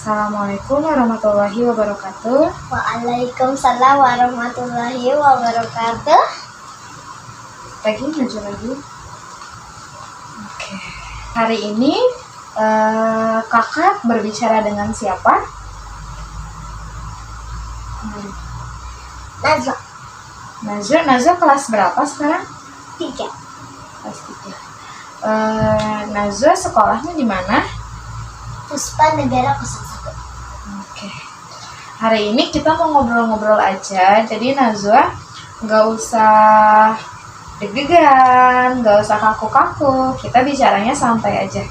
Assalamualaikum warahmatullahi wabarakatuh. Waalaikumsalam warahmatullahi wabarakatuh. Lagi maju lagi. Oke. Hari ini kakak berbicara dengan siapa? Nazwa kelas berapa sekarang? 3. Kelas 3. Nazwa sekolahnya di mana? Puspa Negara 01. Oke. Hari ini kita mau ngobrol-ngobrol aja. Jadi Nazwa nggak usah deg-degan, nggak usah kaku-kaku. Kita bicaranya santai aja.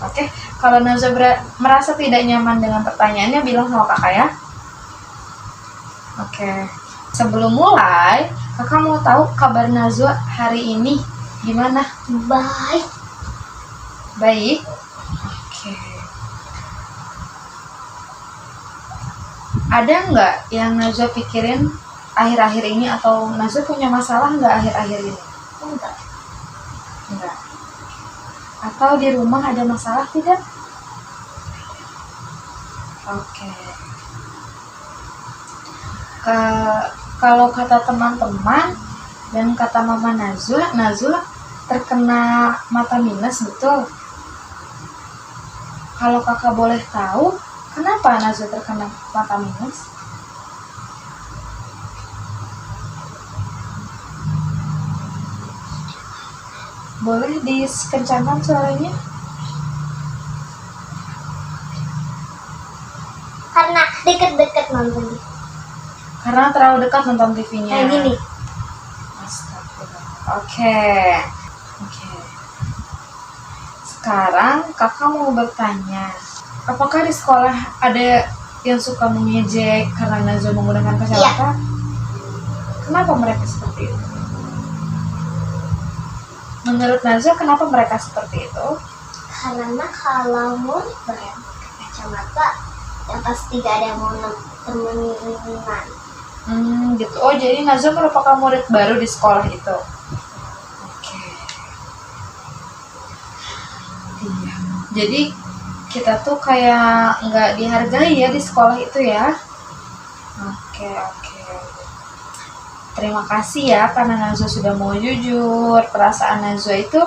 Oke. Kalau Nazwa merasa tidak nyaman dengan pertanyaannya, bilang sama kakak ya. Oke. Sebelum mulai, kakak mau tahu kabar Nazwa hari ini gimana? Baik. Baik. Oke. Ada nggak yang Nazwa pikirin akhir-akhir ini, atau Nazwa punya masalah nggak akhir-akhir ini? Enggak. Enggak. Atau di rumah ada masalah tidak? Oke. Kalau kata teman-teman dan kata mama Nazwa terkena mata minus, betul? Kalau kakak boleh tahu, kenapa Nazwa terkena mata minus? Boleh dikencangkan suaranya? Karena deket-deket nonton. Karena terlalu dekat nonton TV-nya. Kayak gini. Astagfirullah. Oke. Sekarang kakak mau bertanya, apakah di sekolah ada yang suka mengejek karena Nazwa menggunakan kacamata? Iya. Kenapa mereka seperti itu? Menurut Nazwa, kenapa mereka seperti itu? Karena kalau murid pakai kacamata, ya pasti gak ada yang mau temenan. Gitu. Oh, jadi Nazwa merupakan murid baru di sekolah itu. Oke. Iya. Jadi kita tuh kayak nggak dihargai ya di sekolah itu ya. Oke. Terima kasih ya karena Nazwa sudah mau jujur. Perasaan Nazwa itu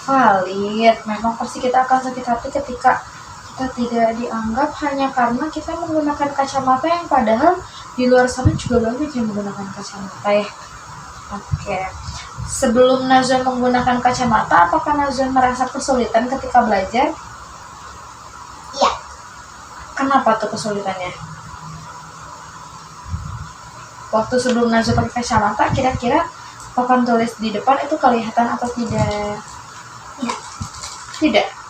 valid. Memang pasti kita akan sakit hati ketika kita tidak dianggap hanya karena kita menggunakan kacamata, yang padahal di luar sana juga banyak yang menggunakan kacamata ya. Oke. Sebelum Nazwa menggunakan kacamata, apakah Nazwa merasa kesulitan ketika belajar? Iya. Kenapa tuh kesulitannya? Waktu sebelum Nazwa pakai kacamata, kira-kira papan tulis di depan itu kelihatan atau tidak? Iya. Tidak.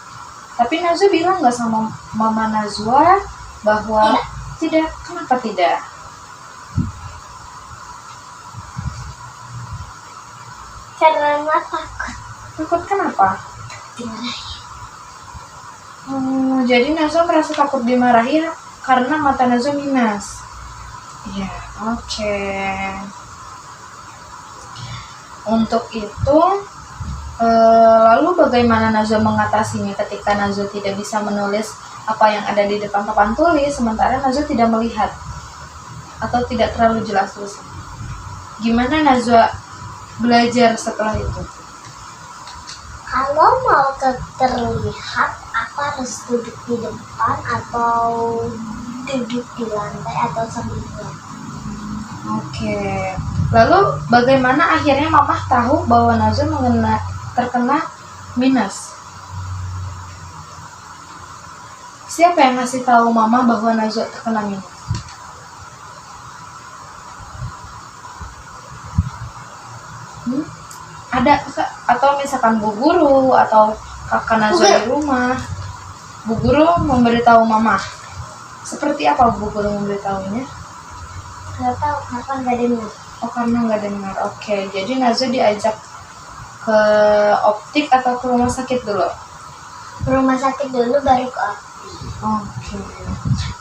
Tapi Nazwa bilang nggak sama mama Nazwa bahwa tidak? Kenapa tidak? Karena takut Takut kenapa? dimarahin. Jadi Nazwa merasa takut dimarahi karena mata Nazwa minus. Ya, oke. Untuk itu, lalu bagaimana Nazwa mengatasinya ketika Nazwa tidak bisa menulis apa yang ada di depan papan tulis, sementara Nazwa tidak melihat atau tidak terlalu jelas tulisannya? Gimana Nazwa belajar setelah itu? Kalau mau terlihat, aku harus duduk di depan atau duduk di lantai atau sambil jalan. Oke. Lalu bagaimana akhirnya Mama tahu bahwa Nazwa terkena minus? Siapa yang ngasih tahu Mama bahwa Nazwa terkena minus? Ada atau misalkan bu guru atau kakak Nazwa di rumah? Bu guru memberitahu Mama. Seperti apa bu guru memberitahunya? Gak tahu kenapa nggak dengar. Oh, karena nggak dengar. Oke, jadi Nazwa diajak ke optik atau ke rumah sakit dulu? Ke rumah sakit dulu baru ke optik. Oke.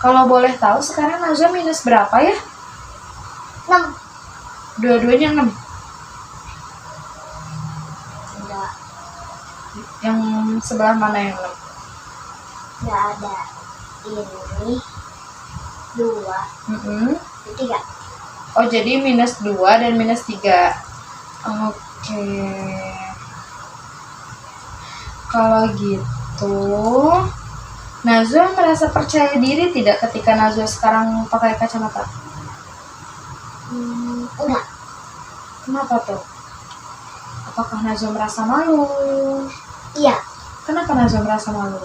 Kalau boleh tahu sekarang Nazwa minus berapa ya? 6. Dua-duanya 6. Enggak. Yang sebelah mana yang 6? Nggak ada. ini 2, Mm-mm. 3. Oh, jadi -2 dan -3. Oke. Kalau gitu, Najwa merasa percaya diri tidak ketika Najwa sekarang pakai kacamata? Enggak. Kenapa tuh? Apakah Najwa merasa malu? Iya. Kenapa Najwa merasa malu?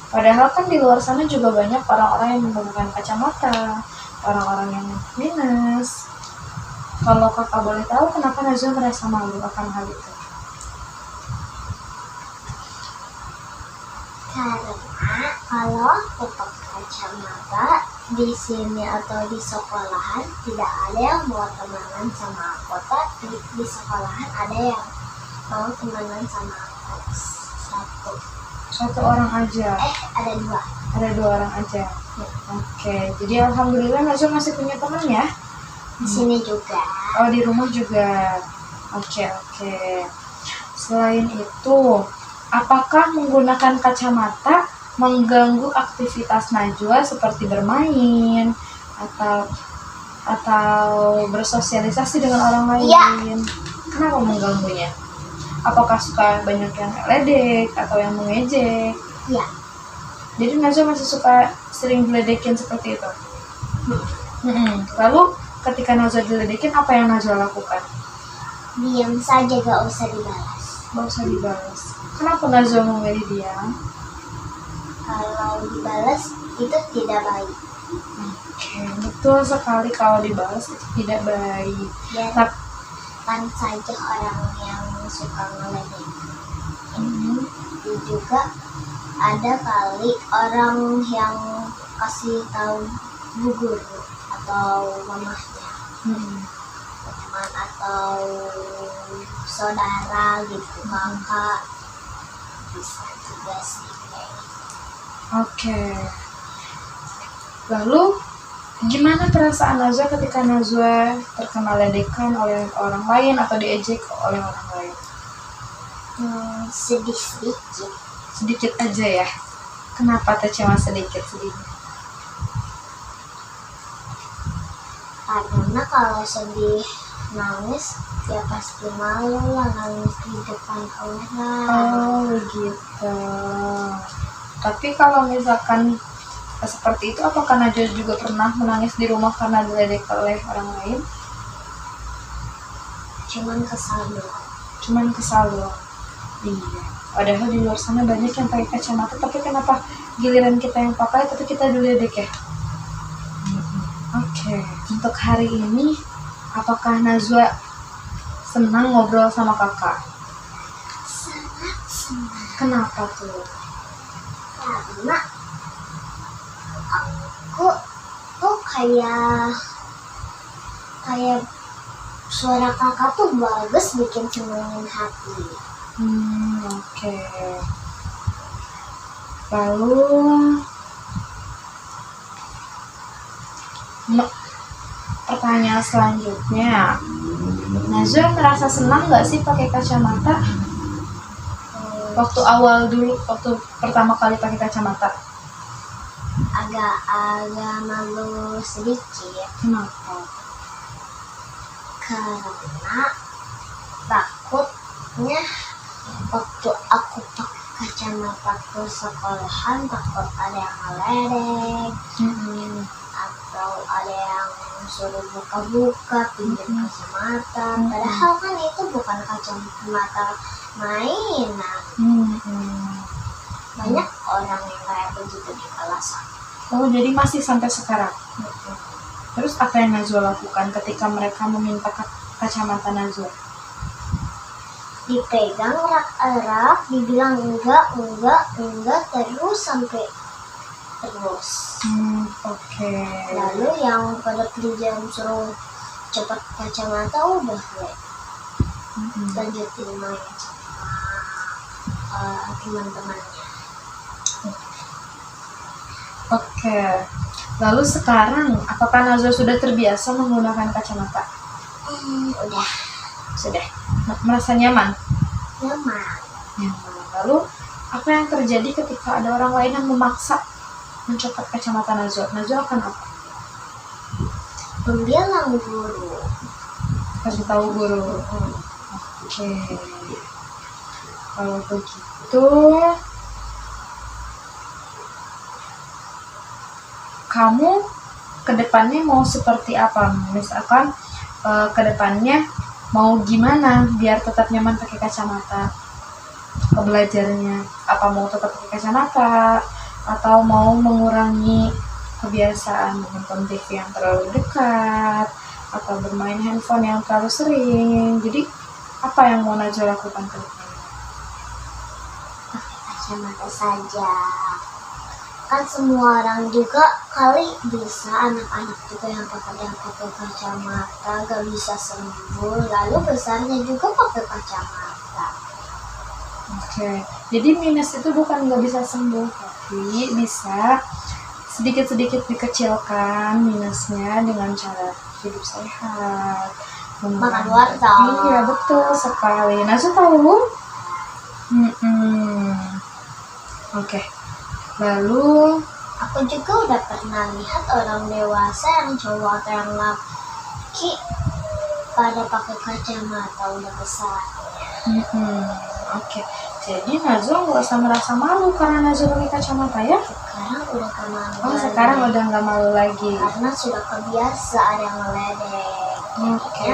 Padahal kan di luar sana juga banyak orang-orang yang menggunakan kacamata, orang-orang yang minus. Kalau kakak boleh tahu, kenapa Najwa merasa malu akan hal itu? Karena kalau aku pakai kacamata di sini atau di sekolahan tidak ada yang mau temenan sama aku, tapi di sekolahan ada yang mau temenan sama aku. Satu orang aja. Ada 2. Ada 2 orang aja. Oke, jadi alhamdulillah Najwa masih punya teman ya. Di sini juga. Oh, di rumah juga. Oke. Selain itu, apakah menggunakan kacamata mengganggu aktivitas Najwa seperti bermain atau bersosialisasi dengan orang lain? Iya. Kenapa mengganggunya? Apakah suka banyak yang ledek atau yang mengejek? Iya. Jadi Najwa masih suka sering diledekin seperti itu? Lalu ketika Najwa diledekin, apa yang Najwa lakukan? Diam saja, gak usah dibalas. Gak usah dibalas. Kenapa Najwa memilih diam? Kalau dibalas itu tidak baik. Oke, betul sekali, kalau dibalas itu tidak baik. Biarkan saja orang yang suka ngeledekin. Juga ada kali orang yang kasih tahu bu guru atau mamahnya, teman atau saudara gitu, kakak, bisa juga sih. Oke. Lalu gimana perasaan Najwa ketika Najwa terkena ledekan oleh orang lain atau diejek oleh orang lain? Sedikit. Sedikit aja ya. Kenapa tuh cuma sedikit? Karena kalau sedih nangis ya pasti malu lah, nangis di depan orang. Oh begitu. Tapi kalau misalkan seperti itu, apakah Najwa juga pernah menangis di rumah karena diledek oleh orang lain? Cuman kesal doang. Iya. Padahal di luar sana banyak yang pakai kacamata, tapi kenapa giliran kita yang pakai tapi kita diledek ya? Oke. Untuk hari ini, apakah Najwa senang ngobrol sama kakak? Sangat senang. Kenapa tuh? Karena aku tuh kayak suara kakak tuh bagus, bikin senengin hati. Oke. Lalu pertanyaan selanjutnya, Najwa merasa senang nggak sih pakai kacamata? Waktu awal dulu, waktu pertama kali pakai kacamata? Agak malu sedikit. Kenapa? Karena takutnya waktu aku pakai kacamata ke sekolahan, takut ada yang ngeledek atau ada yang suruh buka-buka pinjam kacamata. Padahal kan itu bukan kacamata mainan. Banyak orang yang kayak begitu di kelas. Oh, jadi masih sampai sekarang. Terus apa yang Najwa lakukan ketika mereka meminta kacamata Najwa? Dipegang erat-erat, dibilang enggak, terus sampai terus. Oke. Lalu yang pada pinjam suruh cepat kacamata udah lanjutin main sama teman-temannya. Oke. Lalu sekarang, apakah Najwa sudah terbiasa menggunakan kacamata? Udah. Sudah. Merasa nyaman? Nyaman. Lalu, Apa yang terjadi ketika ada orang lain yang memaksa mencopot kacamata Najwa? Najwa akan apa? Membilang guru. Kasih tahu guru. Oke. Kalau begitu, kamu kedepannya mau seperti apa? Misalkan kedepannya mau gimana biar tetap nyaman pakai kacamata belajarnya? Apa mau tetap pakai kacamata atau mau mengurangi kebiasaan menonton TV yang terlalu dekat atau bermain handphone yang terlalu sering? Jadi apa yang mau Najwa lakukan ke depannya? Pakai kacamata saja. Kan semua orang juga kali bisa, anak-anak juga yang pakai kacamata gak bisa sembuh, lalu besarnya juga pakai kacamata. Oke, jadi minus itu bukan nggak bisa sembuh, tapi bisa sedikit-sedikit dikecilkan minusnya dengan cara hidup sehat, Makan wortel. Iya betul sekali. Najwa tahu? Oke. Lalu Aku juga udah pernah lihat orang dewasa yang cowok atau yang laki pada pakai kacamata udah besar. Oke. Jadi Najwa nggak usah merasa malu karena Najwa pakai kacamata ya? Sekarang udah gak malu Oh, lagi. sekarang udah nggak malu lagi. Karena sudah kebiasa ada yang ngeledek. Oke.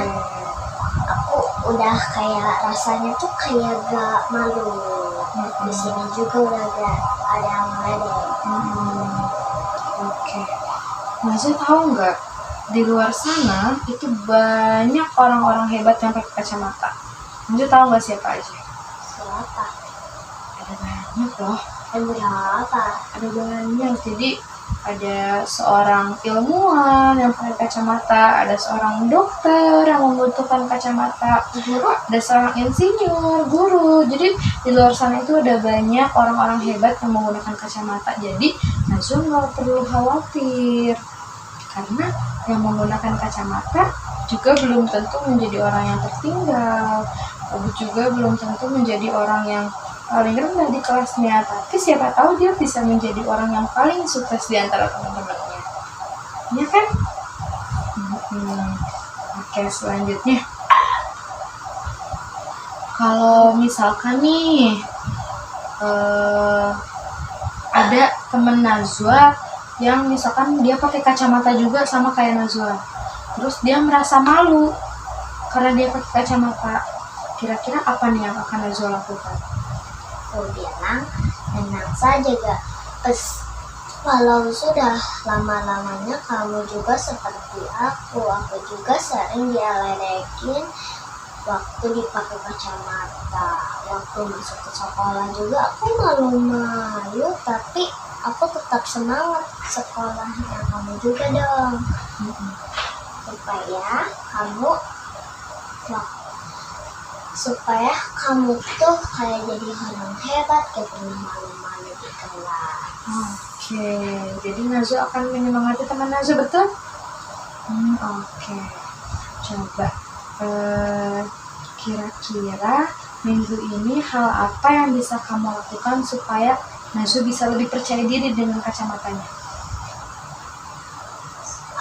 Aku udah kayak rasanya tuh kayak gak malu. Di sini juga udah gak ada yang ngeledek. Oke. Najwa tahu nggak, di luar sana itu banyak orang-orang hebat yang pakai kacamata. Najwa tahu nggak siapa aja? Siapa? Ada banyak loh. Dan berapa? Ada banyak. Jadi ada seorang ilmuwan yang pakai kacamata, ada seorang dokter yang membutuhkan kacamata, ada seorang insinyur, guru. Jadi di luar sana itu ada banyak orang-orang hebat yang menggunakan kacamata. Jadi Najwa nggak perlu khawatir karena yang menggunakan kacamata juga belum tentu menjadi orang yang tertinggal, juga belum tentu menjadi orang yang paling rendah di kelasnya, tapi siapa tahu dia bisa menjadi orang yang paling sukses di antara teman-temannya, ya kan? Oke, selanjutnya kalau misalkan nih ada temen Najwa yang misalkan dia pakai kacamata juga sama kayak Najwa, terus dia merasa malu karena dia pakai kacamata, kira-kira apa nih yang akan Najwa lakukan? Aku bilang tenang saja gak. Kalau sudah lama-lamanya kamu juga seperti aku juga sering diledekin waktu dipakai kacamata. Waktu masuk ke sekolah juga aku malu-malu, tapi aku tetap semangat sekolahnya. Kamu juga dong, supaya kamu tuh kayak jadi orang hebat, gak pernah malu-malu di kelas. Oke, jadi Najwa akan menyemangati teman Najwa, betul? Oke. Coba kira-kira minggu ini hal apa yang bisa kamu lakukan supaya Najwa bisa lebih percaya diri dengan kacamatanya?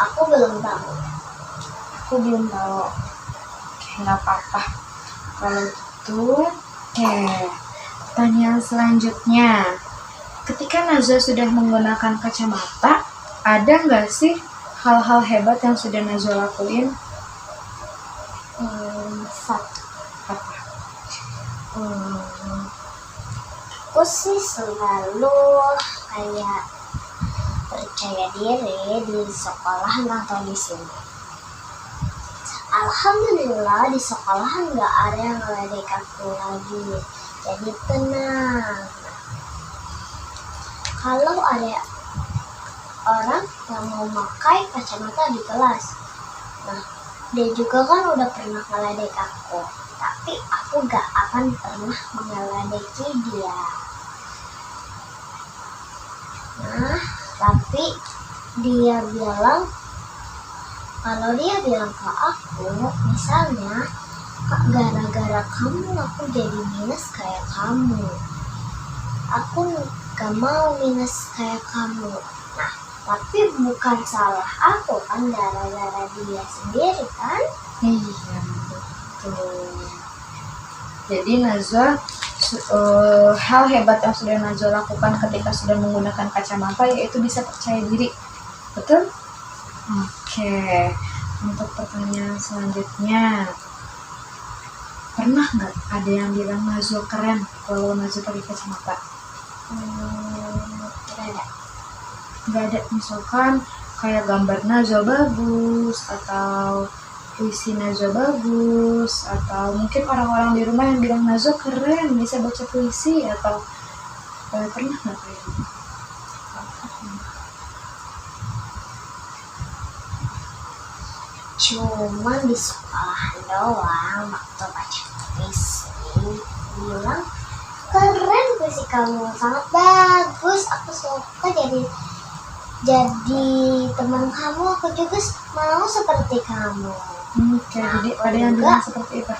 Aku belum tahu. Oke, nggak apa-apa. Kalau gitu, pertanyaan selanjutnya. Ketika Najwa sudah menggunakan kacamata, ada nggak sih hal-hal hebat yang sudah Najwa lakuin? Apa? Aku sih selalu kayak percaya diri di sekolahan atau di sini. Alhamdulillah di sekolahan nggak ada yang ngeledek aku lagi, jadi tenang. Kalau ada orang yang mau pakai kacamata di kelas, nah dia juga kan udah pernah ngeledek aku, tapi aku gak akan pernah mengeledeki dia. Nah, tapi dia bilang, kalau dia bilang ke aku, misalnya, Kak, gara-gara kamu aku jadi minus kayak kamu. aku gak mau minus kayak kamu. Nah, tapi bukan salah aku kan, gara-gara dia sendiri kan. Iya, betul. Jadi Najwa, hal hebat yang sudah Najwa lakukan ketika sudah menggunakan kacamata yaitu bisa percaya diri. Betul? Oke. Untuk pertanyaan selanjutnya, pernah nggak ada yang bilang Najwa keren kalau Najwa pakai kacamata? Nggak ada. Misalkan kayak gambar Najwa bagus, atau puisi Najwa bagus, atau mungkin orang-orang di rumah yang bilang Najwa keren bisa baca puisi, atau pernah nggak kayak gitu? Cuma di sekolahan doang waktu baca puisi bilang keren, puisi kamu sangat bagus, aku suka jadi teman kamu, aku juga mau seperti kamu. Jadi ada yang bilang seperti itu.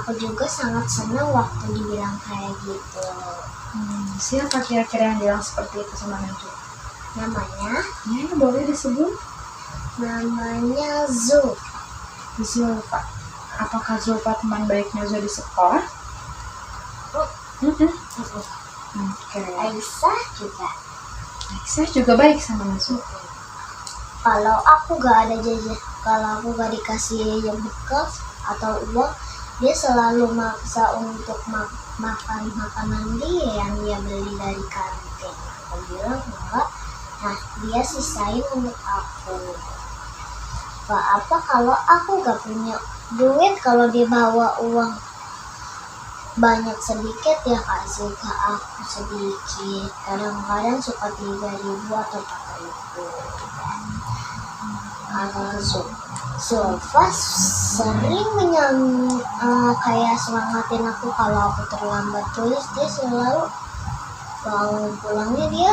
Aku juga sangat senang waktu dibilang kayak gitu. Siapa kira-kira yang bilang seperti itu sama Najwa? Namanya? Ya, boleh disebut. Namanya Zulfa. Apakah Zulfa teman baik Najwa di sekolah? Oke. Aisyah juga. Aisyah juga baik sama Najwa. Kalau aku gak ada jajan, kalau aku gak dikasih bekal atau uang, dia selalu maksa untuk makan makanan dia yang dia beli dari kantin. Aku bilang enggak, nah dia sisain untuk aku. Gak apa kalau aku gak punya duit, kalau dia bawa uang banyak sedikit ya kasih ke aku sedikit. Kadang-kadang suka 3.000 atau 4.000. Zulfa sering kayak semangatin aku kalau aku terlambat tulis. Dia selalu bangun pulangnya dia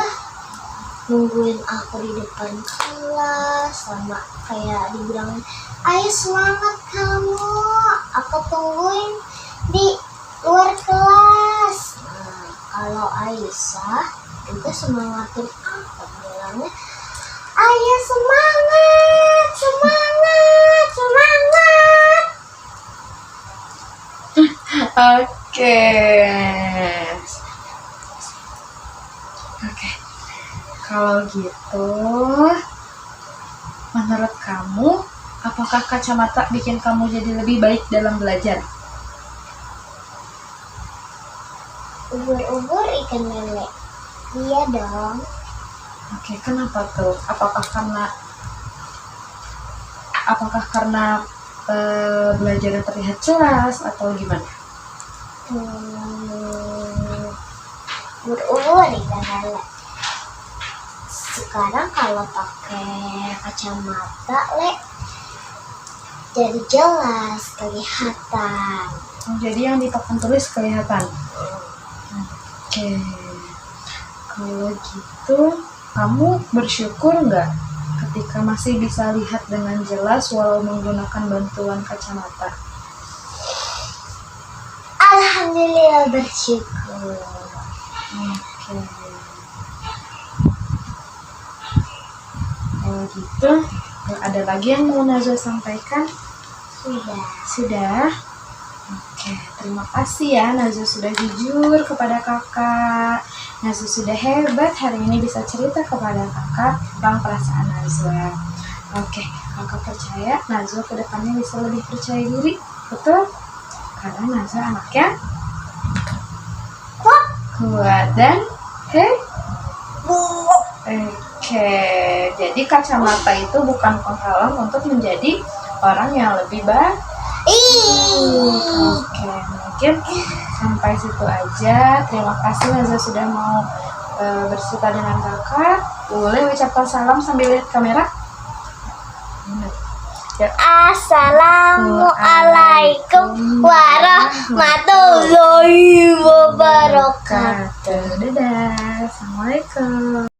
nungguin aku di depan kelas, sama kayak dibilang, ayo semangat kamu, aku tungguin di luar kelas. Nah, kalau Aisyah juga semangatin aku, bilangnya ayo semangat, semangat, semangat. Oke. Kalau gitu, menurut kamu, apakah kacamata bikin kamu jadi lebih baik dalam belajar? Ubur-ubur ikan lele. Iya dong. Oke, kenapa tuh? Apakah karena belajarnya terlihat jelas atau gimana? Ubur-ubur ikan lele. Sekarang kalau pakai kacamata jadi jelas, kelihatan. Jadi yang di papan tulis kelihatan. Oke. Kalau gitu, kamu bersyukur nggak ketika masih bisa lihat dengan jelas walau menggunakan bantuan kacamata? Alhamdulillah, bersyukur. Oke. Kalau gitu, ada lagi yang mau Najwa sampaikan? Sudah. Oke, terima kasih ya Najwa sudah jujur kepada kakak. Najwa sudah hebat hari ini bisa cerita kepada kakak tentang perasaan Najwa. Oke, kakak percaya Najwa ke depannya bisa lebih percaya diri, betul? Karena Najwa anaknya kuat dan Oke, jadi kacamata itu bukan penghalang untuk menjadi orang yang lebih baik. Oke, mungkin sampai situ aja. Terima kasih Najwa sudah mau bercerita dengan kakak. Boleh ucapkan salam sambil lihat kamera? Ya. Assalamualaikum warahmatullahi wabarakatuh. Dadah. Assalamualaikum.